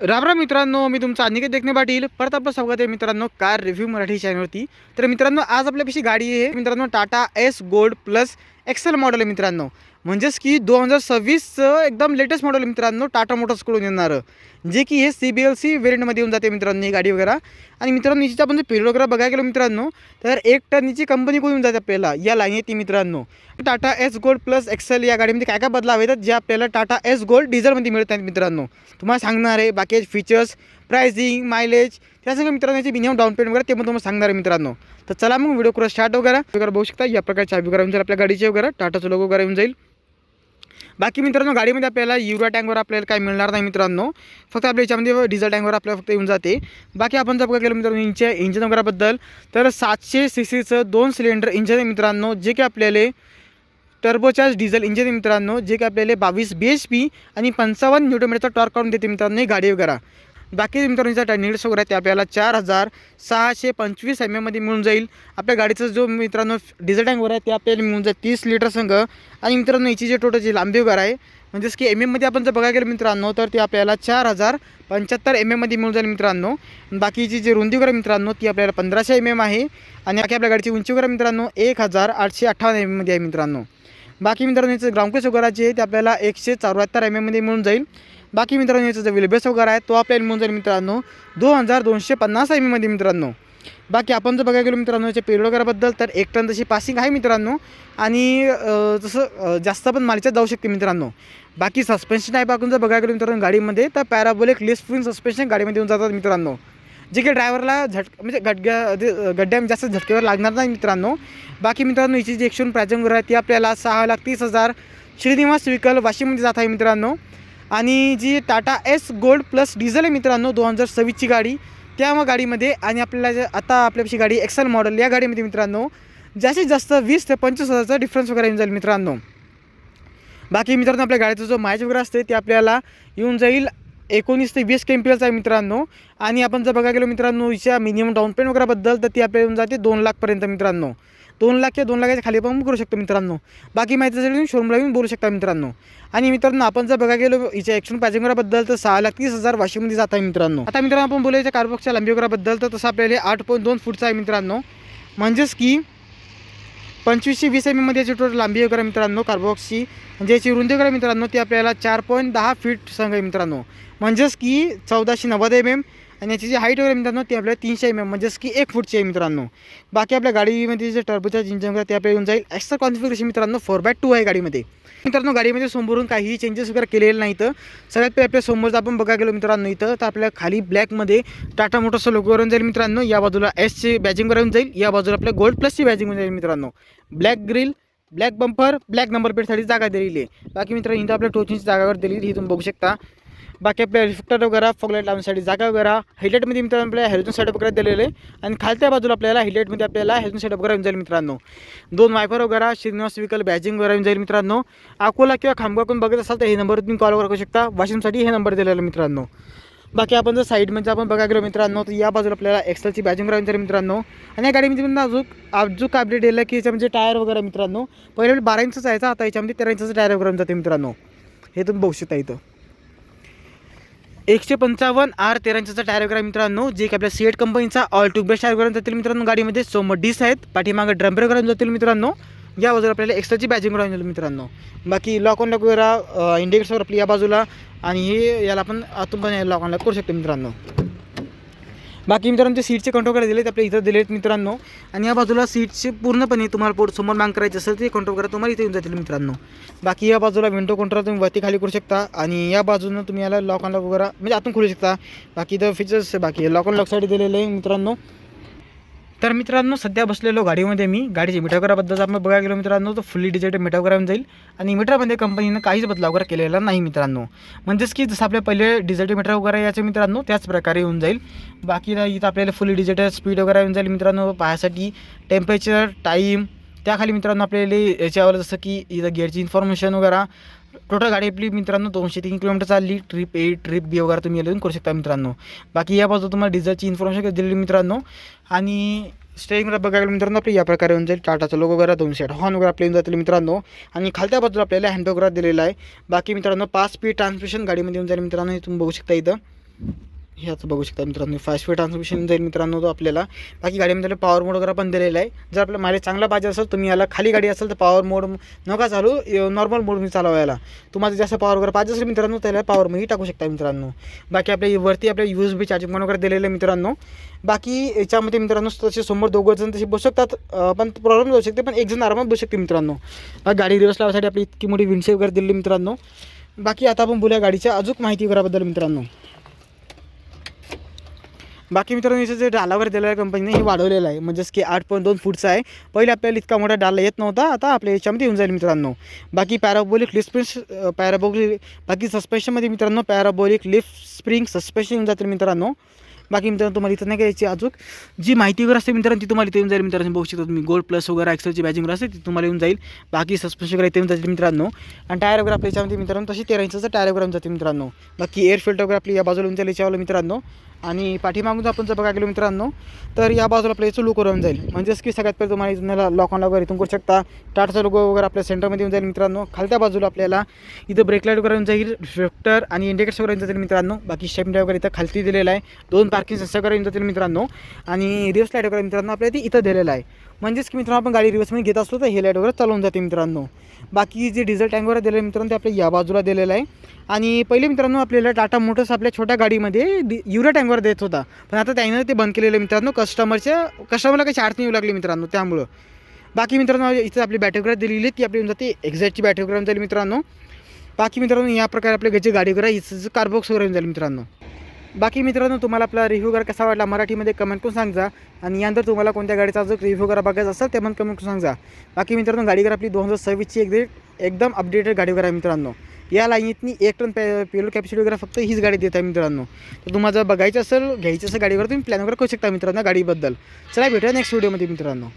राम राम मित्रांनो, मी तुमचा अनिकेत देखणे पाटील. परत आपलं स्वागत आहे मित्रांनो कार रिव्ह्यू मराठी चॅनलवरती. तर मित्रांनो, आज आपल्यापाशी गाडी आहे मित्रांनो Tata Ace Gold Plus Excel model आहे मित्रांनो. म्हणजेच की 2026चं एकदम लेटेस्ट मॉडेल आहे मित्रांनो, टाटा मोटर्सकडून येणारं, जे की हे CBLC व्हेरियंटमध्ये येऊन जाते मित्रांनो ही गाडी वगैरे. आणि मित्रांनो, हिची आपण जर पिरियड वगैरे बघायला गेलो मित्रांनो, तर 1 टनची कंपनीकडून येऊन जाते आपल्याला या लाईन येते मित्रांनो. Tata Ace Gold Plus Excel या गाडीमध्ये काय काय बदलाव आहेत जे आपल्याला टाटा एस गोल्ड डिझेलमध्ये मिळत आहेत मित्रांनो. तुम्हाला सांगणार आहे बाकी फीचर्स, प्राइसिंग, मायलेज, त्यासंग मित्रांनो याची मिनिमम डाऊन पेमेंट वगैरे ते पण तुम्हाला सांगणार आहे मित्रांनो. तर चला मग व्हिडिओ करू स्टार्ट वगैरे बघू शकता. या प्रकारचे चाबी वगैरे येऊन जाईल आपल्या गाडीचे वगैरे, टाटाचं लोगो वगैरे येऊन जाईल. बाकी मित्रांनो, गाडीमध्ये आपल्याला युरिया टँकवर आपल्याला काय मिळणार नाही मित्रांनो, फक्त आपल्या याच्यामध्ये डिझेल टँकवर आपल्याला फक्त येऊन जाते. बाकी आपण जर बघा गेलो मित्रांनो इंजिन वगैरेबद्दल, तर 700 CCचं 2 सिलेंडर इंजिन आहे मित्रांनो, जे की आपल्याला टर्बोचार्ज डिझेल इंजिन आहे मित्रांनो, जे की आपल्याला 22 bhp आणि 55 न्यूटन टॉर्क काढून देते मित्रांनो ही गाडी वगैरे. बाकी मित्रांनो टर्निंग्स वगैरे ते आपल्याला 4625 mm मध्ये मिळून जाईल. आपल्या गाडीचा जो मित्रांनो डिझेल टँक वगैरे आहे ते आपल्याला मिळून जाईल 30 लिटर संघ. आणि मित्रांनो याची जे टोटलची लांबी वगैरे आहे, म्हणजेच की MM मध्ये आपण जर बघायला गेलं मित्रांनो, तर ते आपल्याला 4075 mm मध्ये मिळून जाईल मित्रांनो. बाकीची जी रुंदी वगैरे मित्रांनो ती आपल्याला 1500 mm आहे. आणि बाकी आपल्या गाडीची उंची वगैरे मित्रांनो 1858 mm मध्ये आहे मित्रांनो. बाकी मित्रांनो याचं ग्राउंड क्लिअरन्स वगैरे जे आहे ते आपल्याला 174 mm मध्ये मिळून जाईल. बाकी मित्रांनो याचा जो व्हील बेस वगैरे आहे तो आपल्याला मिळून जाईल मित्रांनो 2250 mm मध्ये मित्रांनो. बाकी आपण जर बघायला गेलो मित्रांनो याच्या पेलोड वगैरेबद्दल, तर 1 टन तशी पासिंग आहे मित्रांनो. आणि जसं जास्त पण मालच्यात जाऊ शकते मित्रांनो. बाकी सस्पेन्शन टाईप आपण जर बघायला गेलो मित्रांनो गाडीमध्ये, तर पॅराबोलिक लिस्ट स्प्रिंग सस्पेन्शन गाडीमध्ये येऊन जातात मित्रांनो, जे की ड्रायव्हरला म्हणजे गड्ड्यामध्ये जास्त झटकेवर लागणार नाही मित्रांनो. बाकी मित्रांनो याची जी एक्शन प्राइसिंग वगैरे आहे ती आपल्याला 6,30,000 श्रीनिवास व्हेकल वाशिममध्ये जात आहे मित्रांनो. आणि जी Tata Ace Gold plus diesel आहे मित्रांनो 2026ची गाडी, त्या गाडीमध्ये आणि आपल्याला आता आपल्यापाशी गाडी एक्सेल मॉडेल या गाडीमध्ये मित्रांनो जास्तीत जास्त 20 ते 25,000चा डिफरन्स वगैरे येऊन जाईल मित्रांनो. बाकी मित्रांनो आपल्या गाडीचा जो मायलेज वगैरे असते ते आपल्याला येऊन जाईल 19 ते 20 kmph आहे मित्रांनो. आणि आपण जर बघायला गेलो मित्रांनो हिच्या मिनिमम डाऊन पेमेंट वगैरेबद्दल, तर ती आपल्याला येऊन जाते 2 लाखपर्यंत मित्रांनो. 2 लाख किंवा 2 लाखाच्या खाली पण करू शकतो मित्रांनो. बाकी माहितीसाठी तुम्ही शोरूमला येऊन बोलू शकता मित्रांनो. आणि मित्रांनो आपण जर बघायला गेलो हिच्या एक्शन प्राइसिंग वगैरेबद्दल, तर 6,30,000 वाशिममध्ये जात आहे मित्रांनो. आता मित्रांनो आपण बोलायच्या कारबॉक्सच्या लांबी वगैरेबद्दल, तर तसं आपल्याला 8.2 फूटचा आहे मित्रांनो. म्हणजेच की 2520 mm मध्ये याची टोटल लांबी वगैरे मित्रांनो कारबॉक्सची. म्हणजे याची रुंदी वगैरे मित्रांनो ती आपल्याला 4.10 फीट संघ आहे मित्रांनो, म्हणजेच की 1490 mm. आणि याची जी हाईट वगैरे मित्रांनो ती आपल्याला 300 mm म्हणजेच की 1 फूटची आहे मित्रांनो. बाकी आपल्या गाडीमध्ये जे टर्बोचार्ज इंजिन वगैरे ते आपल्याला येऊन जाईल. एक्स्ट्रा कॉन्फिगरेशन मित्रांनो 4x2 आहे गाडीमध्ये मित्रांनो. गाडीमध्ये समोरून काहीही चेंजेस वगैरे केलेले नाही. तर सगळ्यात पहिले आपल्या समोर आपण बघायला गेलो मित्रांनो इथं, तर आपल्या खाली ब्लॅकमध्ये टाटा मोटर्सचा लोगो वरून जाईल मित्रांनो. या बाजूला एसची बॅजिंग वरून जाईल, या बाजूला आपल्या गोल्ड प्लसची बॅजिंग जाईल मित्रांनो. Black grill, black bumper, black number प्लेटसाठी जागा दिलेली आहे. बाकी मित्रांनो इथं आपल्या टोचिंगची जागावर दिलेली ही तुम्ही बघू शकता. बाकी आपल्या रिफ्लेक्टर वगैरे, फॉगलाईट लावण्यासाठी जागा वगैरे, हेडलाईटमध्ये मित्रांनो आपल्याला हेल्थ सेटअप वगैरे दिलेले आहे. आणि खालच्या बाजूला आपल्याला हेडलाईटमध्ये आपल्याला हेल्थ सेटअप वगैरे येऊन जाईल मित्रांनो. 2 वायफर वगैरे, श्रीनिवास व्हेकल बॅजिंग वगैरे येऊन जाईल मित्रांनो. अकोला किंवा खामगावकडून बघत असाल तर हे नंबर तुम्ही कॉल करू शकता. वाशिमसाठी हे नंबर दिलेला मित्रांनो. बाकी आपण जर साईडमध्ये आपण बघायला गेलो मित्रांनो, तर या बाजूला आपल्याला एक्सेलची बॅजिंग राहून जाईल मित्रांनो. आणि या गाडीमध्ये अजून अपडेट दिलं की याच्यामध्ये टायर वगैरे मित्रांनो पहिले 12 इंचचा यायचा, आता याच्यामध्ये 13 इंचचा टायर वगैरे जाते मित्रांनो. हे तुम्ही बघू शकता इथं 155 R13 इंचचा टायर वगैरे मित्रांनो, जे की आपल्या सीएट कंपनीचा ऑल टू बेस्ट टायर वगैरे जातील मित्रांनो. गाडीमध्ये समोर डिस्क आहेत, पाठीमागे ड्रम्पर वगैरे जातील मित्रांनो. या बाजूला आपल्याला एक्स्ट्राची बॅजिंग राहून जाईल मित्रांनो. बाकी लॉक ऑन लॉक वगैरे इंडिकेटर्सवर आपली या बाजूला, आणि हे याला आपण आतून पण लॉक ऑन लॉक करू शकतो मित्रांनो. बाकी मित्रांनो ते सीटचे कंट्रोल वगैरे दिलेत आपल्या इथं दिलेत मित्रांनो. आणि या बाजूला सीटचे पूर्णपणे तुम्हाला पोट समोर मांग करायचं असेल ते कंट्रोल वगैरे तुम्हाला इथे येऊन जातील मित्रांनो. बाकी या बाजूला विंडो कंट्रोल तुम्ही वरती खाली करू शकता, आणि या बाजूनं तुम्ही याला लॉक ऑन लॉक वगैरे म्हणजे आतून खोलू शकता. बाकी इथं फीचर्स बाकी लॉक ऑन लॉकसाठी दिलेले आहे मित्रांनो. तर मित्रांनो सध्या बसलेलो गाडीमध्ये मी गाडीची मीटर वगैरेबद्दल आपण बघायला गेलो मित्रांनो, तर फुल्ली डिजिटल मीटर वगैरे जाईल. आणि मीटरमध्ये कंपनीनं काहीच बदलाव वगैरे केलेला नाही मित्रांनो. म्हणजेच की जसं आपल्या पहिले डिजिटल मीटर वगैरे याचे मित्रांनो त्याच प्रकारे येऊन जाईल. बाकी इथं आपल्याला फुल्ली डिजिटल स्पीड वगैरे येऊन जाईल मित्रांनो. पाहायसाठी टेम्परेचर, टाईम, त्याखाली मित्रांनो आपल्याला याच्यावर जसं की इथं गिअरची इन्फॉर्मेशन वगैरे. टोटल गाडी आपली मित्रांनो 203 किलोमीटर चालली. ट्रिप ए ट्रिप बी वगैरे तुम्ही येऊन करू शकता मित्रांनो. बाकी या बाजूला तुम्हाला डिझेलची इन्फॉर्मेशन दिलेली मित्रांनो. आणि स्टेरिंगला बघायला मित्रांनो आपली या प्रकारे येऊन जाईल. टाटाचा लोगो वगैरे, 2 सेट हॉर्न वगैरे आपले येऊन जातील मित्रांनो. आणि खालच्या बाजूला आपल्याला हँडबॅग वगैरे दिलेला आहे. बाकी मित्रांनो 5 स्पीड ट्रान्समिशन गाडीमध्ये येऊन जाईल मित्रांनो, हे तुम्ही बघू शकता इथं. हे आता बघू शकता मित्रांनो 5 स्पीड ट्रान्समिशन जाईल मित्रांनो तो आपल्याला. बाकी गाडीमध्ये पॉवर मोड वगैरे पण दिलेला आहे. जर आपला मायलेज चांगला पाहिजे असेल तुम्ही याला खाली गाडी असेल तर पॉवर मोड नका चालू, नॉर्मल मोडमध्ये चालवायला. तुम्हाला जास्त पॉवर वगैरे पाहिजे असेल मित्रांनो त्याला पॉवरमध्ये टाकू शकता मित्रांनो. बाकी आपल्या वरती आपल्या USB चार्जिंग पण वगैरे दिलेलं आहे मित्रांनो. बाकी याच्यामध्ये मित्रांनो तसे समोर 2 जण तसे बसू शकतात, पण प्रॉब्लेम जाऊ शकते, पण एक जण आरामात बसू शकते मित्रांनो. गाडी रिवर्स लावण्यासाठी आपली इतकी मोठी विंडशील्ड वगैरे दिली मित्रांनो. बाकी आता आपण बोलूया गाडीच्या अजून माहिती वगैरेबद्दल मित्रांनो. बाकी मित्रांनो याचं जे डाला वगैरे दिलेला आहे कंपनीने हे वाढवलेलं आहे, म्हणजेच की 8.2 फूटचा आहे. पहिले आपल्याला इतका मोठा डाला येत नव्हता, आता आपल्या याच्यामध्ये येऊन जाईल मित्रांनो. बाकी पॅराबोलिक बाकी सस्पेन्शनमध्ये मित्रांनो पॅराबोलिक लिफ्ट स्प्रिंग सस्पेन्शन येऊन जातील मित्रांनो. बाकी मित्रांनो तुम्हाला इथं नाही घ्यायची अजून जी माहिती वगैरे असते मित्रांनो ती तुम्हाला इथे येऊन जाईल मित्रांनो. बघू शकता तुम्ही गोल्ड प्लस वगैरे एक्सेलची बॅजिंग वगैरे असते ती तुम्हाला येऊन जाईल. बाकी सस्पेन्शन वगैरे इथे येऊन जातील मित्रांनो. आणि टायर वगैरे आपल्या याच्यामध्ये मित्रांनो तशी 13 इंचचं टायर वगैरे जाते मित्रांनो. बाकी एअर फिल्टर वगैरे आपली या बाजूला येऊन जाईल याच्यावर मित्रांनो. आणि पाठीमागून आपण जर बघा गेलो मित्रांनो तर या बाजूला आपल्या याचं लुक येऊन जाईल, म्हणजेच की सगळ्यात पहिले तुम्हाला इथं लॉक ऑन वगैरे इथून करू शकता. टाटाचा लोगो वगैरे आपल्या सेंटरमध्ये येऊन जाईल मित्रांनो. खालच्या बाजूला आपल्याला इथं ब्रेक लाईट वगैरे येऊन जाईल, रिफ्लेक्टर आणि इंडिकेटर्स वगैरे येऊन जातील मित्रांनो. बाकी शेप वगैरे इथं खालती दिलेला आहे, 2 पार्किंग सेन्सर वगैरे येऊन जातील मित्रांनो. आणि रिवर्स लाईट वगैरे मित्रांनो आपल्याला इथं दिलेला आहे, म्हणजेच की मित्रांनो आपण गाडी रिवर्समध्ये घेत असलो तर हे लाईट वगैरे चालवून जाते मित्रांनो. बाकी जे डिझेल टँक वगैरे दिलेलं मित्रांनो ते आपल्या या बाजूला दिलेलं आहे. आणि पहिले मित्रांनो आपल्याला टाटा मोटर्स आपल्या छोट्या गाडीमध्ये युरिया टँकवर देत होता, पण आता त्याने ते बंद केलेलं मित्रांनो. कस्टमरला काही अडचण येऊ लागली मित्रांनो त्यामुळं. बाकी मित्रांनो इथं आपली बॅटरी वगैरे दिलेली आहे ती आपली येऊन जाते एक्झॅक्टची बॅटरी वगैरे जाईल मित्रांनो. बाकी मित्रांनो या प्रकारे आपल्या घरची गाडी वगैरे हिचं कार्बॉक्स वगैरे येऊन जाईल मित्रांनो. बाकी मित्रांनो तुम्हाला आपला रिव्ह्यू वगैरे कसा वाटला मराठीमध्ये कमेंट करून सांगा. आणि यानंतर तुम्हाला कोणत्या गाडीचा जो रिव्ह्यू वगैरे बघायचा असेल ते पण कमेंट करून सांगा. बाकी मित्रांनो गाडी वगैरे आपली 2026ची एकदम अपडेटेड गाडी वगैरे आहे मित्रांनो. या लाईनीतनी 1 टन पेलोड कॅपॅसिटी वगैरे फक्त हीच गाडी देत आहे मित्रांनो. तर तुम्हाला जर बघायचं असेल घ्यायचं असेल गाडी वगैरे तुम्ही प्लॅन वगैरे करू शकता मित्रांनो गाडीबद्दल. चला भेटूया नेक्स्ट व्हिडिओमध्ये मित्रांनो.